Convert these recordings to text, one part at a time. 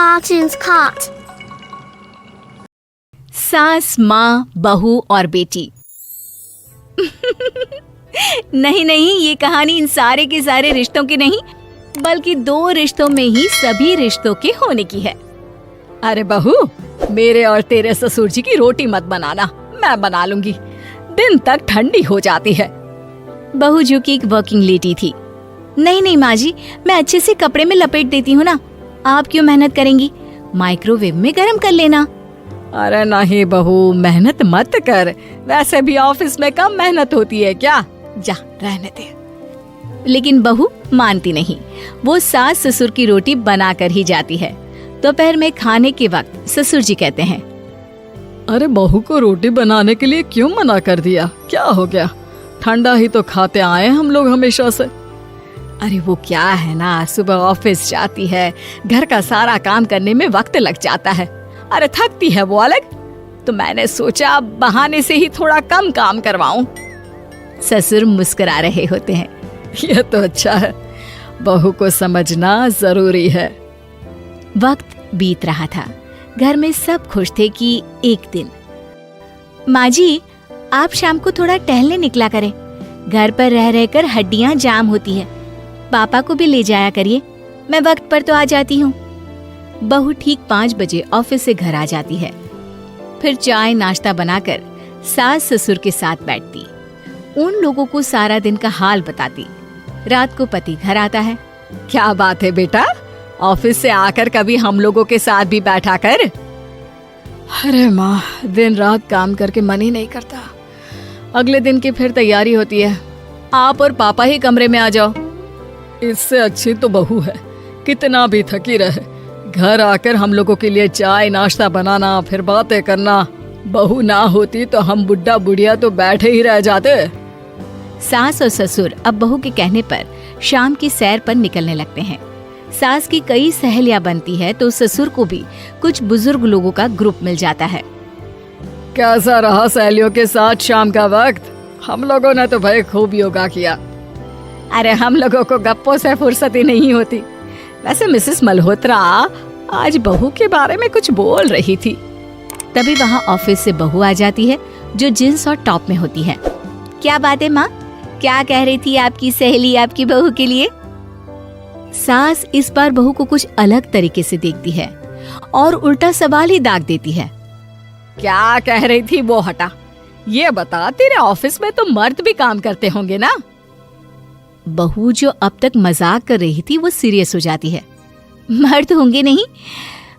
cartoons cart. सास, माँ, बहू और बेटी। नहीं नहीं, ये कहानी इन सारे के सारे रिश्तों की नहीं, बल्कि दो रिश्तों में ही सभी रिश्तों के होने की है। अरे बहू, मेरे और तेरे ससुर जी की रोटी मत बनाना, मैं बना लूंगी, दिन तक ठंडी हो जाती है। बहू जो कि एक वर्किंग लेडी थी। नहीं नहीं माँ जी, मैं अच्छे से कपड़े में लपेट देती हूँ ना, आप क्यों मेहनत करेंगी, माइक्रोवेव में गर्म कर लेना। अरे नहीं बहू, मेहनत मत कर, वैसे भी ऑफिस में कम मेहनत होती है क्या, जा रहने दे। लेकिन बहू मानती नहीं, वो सास ससुर की रोटी बना कर ही जाती है। दोपहर में खाने के वक्त ससुर जी कहते हैं, अरे बहू को रोटी बनाने के लिए क्यों मना कर दिया, क्या हो गया, ठंडा ही तो खाते आए हम लोग हमेशा से। अरे वो क्या है ना, सुबह ऑफिस जाती है, घर का सारा काम करने में वक्त लग जाता है, अरे थकती है वो अलग, तो मैंने सोचा बहाने से ही थोड़ा कम काम करवाऊं। ससुर मुस्कुरा रहे होते हैं, ये तो अच्छा है, बहू को समझना जरूरी है। वक्त बीत रहा था, घर में सब खुश थे कि एक दिन, माँ जी आप शाम को थोड़ा टहलने निकला करें, घर पर रह रहकर हड्डियां जाम होती है, पापा को भी ले जाया करिए, मैं वक्त पर तो आ जाती हूँ। बहू ठीक 5 बजे ऑफिस से घर आ जाती है, फिर चाय नाश्ता बनाकर सास ससुर के साथ बैठती, उन लोगों को सारा दिन का हाल बताती। रात को पति घर आता है। क्या बात है बेटा, ऑफिस से आकर कभी हम लोगों के साथ भी बैठा कर। अरे माँ, दिन रात काम करके मन ही नहीं करता, अगले दिन की फिर तैयारी होती है, आप और पापा ही कमरे में आ जाओ। इससे अच्छी तो बहू है, कितना भी थकी रहे, घर आकर हम लोगों के लिए चाय नाश्ता बनाना, फिर बातें करना। बहू ना होती तो हम बुढ़ा बुढ़िया तो बैठे ही रह जाते। सास और ससुर अब बहू के कहने पर शाम की सैर पर निकलने लगते हैं। सास की कई सहेलियां बनती है तो ससुर को भी कुछ बुजुर्ग लोगों का ग्रुप मिल जाता है। कैसा रहा सहेलियों के साथ शाम का वक्त? हम लोगों ने तो भाई खूब योगा किया। अरे हम लोगों को गप्पों से फुर्सत ही नहीं होती। वैसे मिसेस मल्होत्रा आज बहू के बारे में कुछ बोल रही थी। तभी वहाँ ऑफिस से बहू आ जाती है जो जींस और टॉप में होती है। क्या बात है माँ, क्या कह रही थी आपकी सहेली आपकी बहू के लिए? सास इस बार बहू को कुछ अलग तरीके से देखती है और उल्टा सवाल ही दाग देती है। क्या कह रही थी वो हटा, ये बता, तेरे ऑफिस में तो मर्द भी काम करते होंगे ना? बहू जो अब तक मजाक कर रही थी वो सीरियस हो जाती है। मर्द होंगे नहीं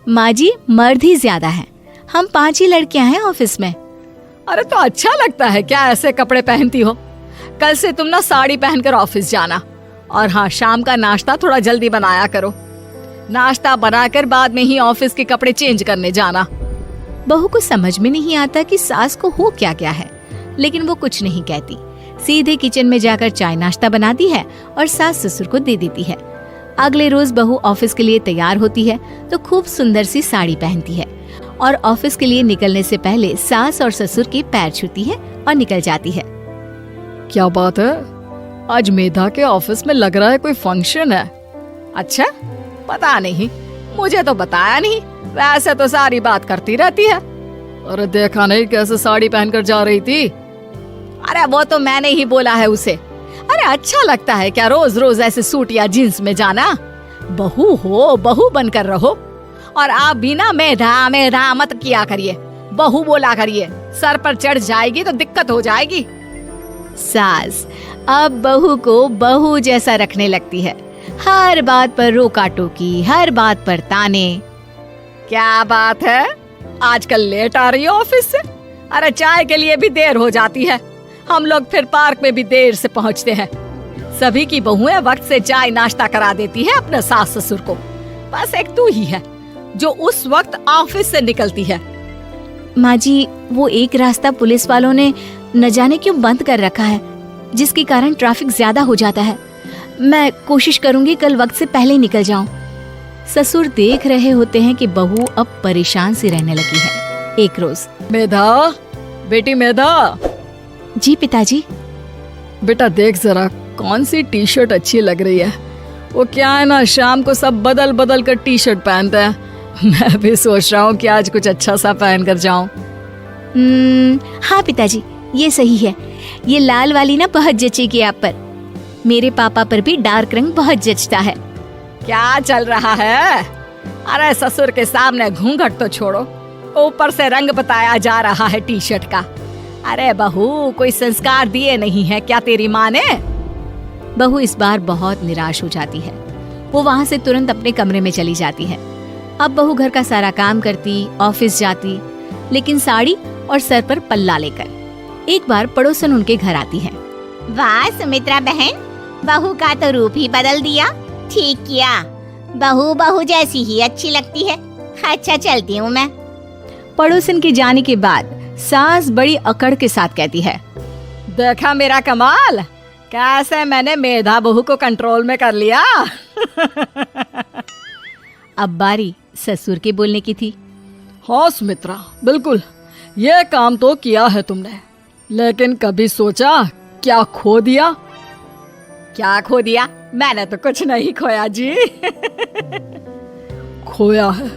माँ जी, मर्द ही ज्यादा है, हम 5 ही लड़कियां हैं ऑफिस में। अरे तो अच्छा लगता है क्या ऐसे कपड़े पहनती हो? कल से तुम ना साड़ी पहनकर ऑफिस जाना, और हाँ, शाम का नाश्ता थोड़ा जल्दी बनाया करो, नाश्ता बनाकर बाद में ही ऑफिस के कपड़े चेंज करने जाना। बहू को समझ में नहीं आता कि सास को हो क्या क्या है, लेकिन वो कुछ नहीं कहती, सीधे किचन में जाकर चाय नाश्ता बनाती है और सास ससुर को दे देती है। अगले रोज बहू ऑफिस के लिए तैयार होती है तो खूब सुंदर सी साड़ी पहनती है और ऑफिस के लिए निकलने से पहले सास और ससुर के पैर छूती है और निकल जाती है। क्या बात है, आज मेधा के ऑफिस में लग रहा है कोई फंक्शन है। अच्छा, पता नहीं, मुझे तो बताया नहीं, वैसे तो सारी बात करती रहती है। अरे देखा नहीं कैसे साड़ी पहनकर जा रही थी? अरे वो तो मैंने ही बोला है उसे। अरे अच्छा लगता है क्या रोज रोज ऐसे सूट या जींस में जाना? बहू हो, बहू बनकर रहो, और आप भी ना मेधा मेधा मत किया करिए, बहू बोला करिए, सर पर चढ़ जाएगी तो दिक्कत हो जाएगी। सास अब बहू को बहू जैसा रखने लगती है, हर बात पर रोका टोकी, हर बात पर ताने। क्या बात है, आजकल लेट आ रही है ऑफिस से? अरे चाय के लिए भी देर हो जाती है, हम लोग फिर पार्क में भी देर से पहुंचते हैं। सभी की बहुएं वक्त से चाय नाश्ता करा देती है अपने सास ससुर को, बस एक तू ही है जो उस वक्त ऑफिस से निकलती है। माँ जी, वो एक रास्ता पुलिस वालों ने न जाने क्यों बंद कर रखा है, जिसके कारण ट्रैफिक ज्यादा हो जाता है। मैं कोशिश करूंगी कल वक्त से पहले निकल जाऊं। ससुर देख रहे होते हैं कि बहू अब परेशान सी रहने लगी है। एक रोज, मेधा, बेटी मेधा। जी पिताजी। बेटा देख जरा कौन सी टी शर्ट अच्छी लग रही है। वो क्या है ना, शाम को सब बदल बदल कर टी शर्ट पहनते हैं, मैं भी सोच रहा हूँ कि आज कुछ अच्छा सा पहन कर जाऊं। हाँ पिताजी, ये सही है। ये लाल वाली ना बहुत जचेगी आप पर। मेरे पापा पर भी डार्क रंग बहुत जचता है। क्या चल रहा है? अरे ससुर के सामने घूंघट तो छोड़ो, ऊपर से रंग बताया जा रहा है टी शर्ट का। अरे बहू, कोई संस्कार दिए नहीं है क्या तेरी माँ ने? बहू इस बार बहुत निराश हो जाती है। वो वहाँ से तुरंत अपने कमरे में चली जाती है। अब बहू घर का सारा काम करती, ऑफिस जाती, लेकिन साड़ी और सर पर पल्ला लेकर। एक बार पड़ोसन उनके घर आती है। वाह सुमित्रा बहन, बहू का तो रूप ही बदल दिया। ठीक किया, बहू बहू जैसी ही अच्छी लगती है। अच्छा चलती हूँ मैं। पड़ोसन के जाने के बाद सास बड़ी अकड़ के साथ कहती है, देखा मेरा कमाल, कैसे मैंने मेधा बहू को कंट्रोल में कर लिया। अब बारी ससुर के बोलने की थी। हाँ सुमित्रा, बिल्कुल ये काम तो किया है तुमने, लेकिन कभी सोचा क्या खो दिया? क्या खो दिया? मैंने तो कुछ नहीं खोया जी। खोया है,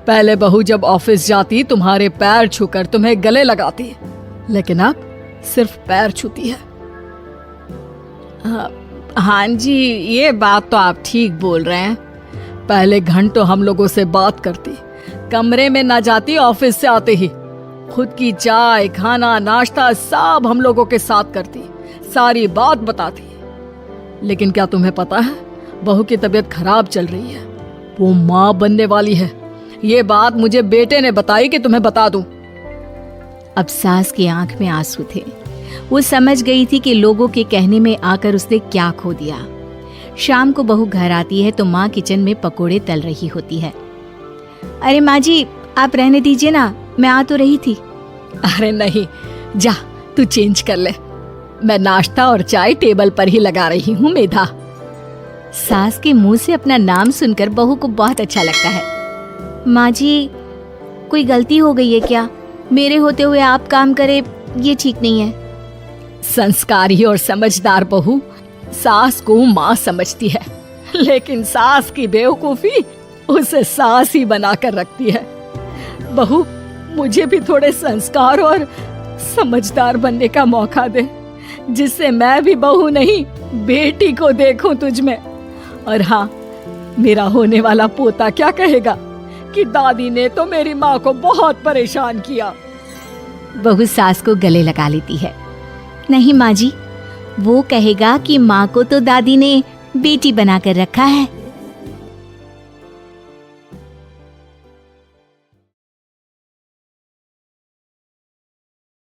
पहले बहू जब ऑफिस जाती तुम्हारे पैर छूकर तुम्हें गले लगाती, लेकिन अब सिर्फ पैर छूती है। हाँ जी, ये बात तो आप ठीक बोल रहे हैं। पहले घंटों हम लोगों से बात करती, कमरे में ना जाती, ऑफिस से आते ही खुद की चाय, खाना, नाश्ता सब हम लोगों के साथ करती, सारी बात बताती। लेकिन क्या तुम्हें पता है, बहू की तबीयत खराब चल रही है, वो माँ बनने वाली है। ये बात मुझे बेटे ने बताई कि तुम्हें बता दूं। अब सास की आंख में आंसू थे। वो समझ गई थी कि लोगों के कहने में आकर उसने क्या खो दिया। शाम को बहू घर आती है तो माँ किचन में पकोड़े तल रही होती है। अरे माँ जी, आप रहने दीजिए ना, मैं आ तो रही थी। अरे नहीं, जा तू चेंज कर ले, मैं नाश्ता और चाय टेबल पर ही लगा रही हूँ मेधा। सास के मुंह से अपना नाम सुनकर बहू को बहुत अच्छा लगता है। माँ जी, कोई गलती हो गई है क्या? मेरे होते हुए आप काम करे, ये ठीक नहीं है। संस्कारी और समझदार बहू सास को माँ समझती है, लेकिन सास की बेवकूफी उसे सास ही बनाकर रखती है। बहू, मुझे भी थोड़े संस्कार और समझदार बनने का मौका दे, जिससे मैं भी बहू नहीं बेटी को देखूं तुझ में। और हाँ, मेरा होने वाला पोता क्या कहेगा कि दादी ने तो मेरी माँ को बहुत परेशान किया। बहू सास को गले लगा लेती है। नहीं माँ जी, वो कहेगा कि माँ को तो दादी ने बेटी बनाकर रखा है।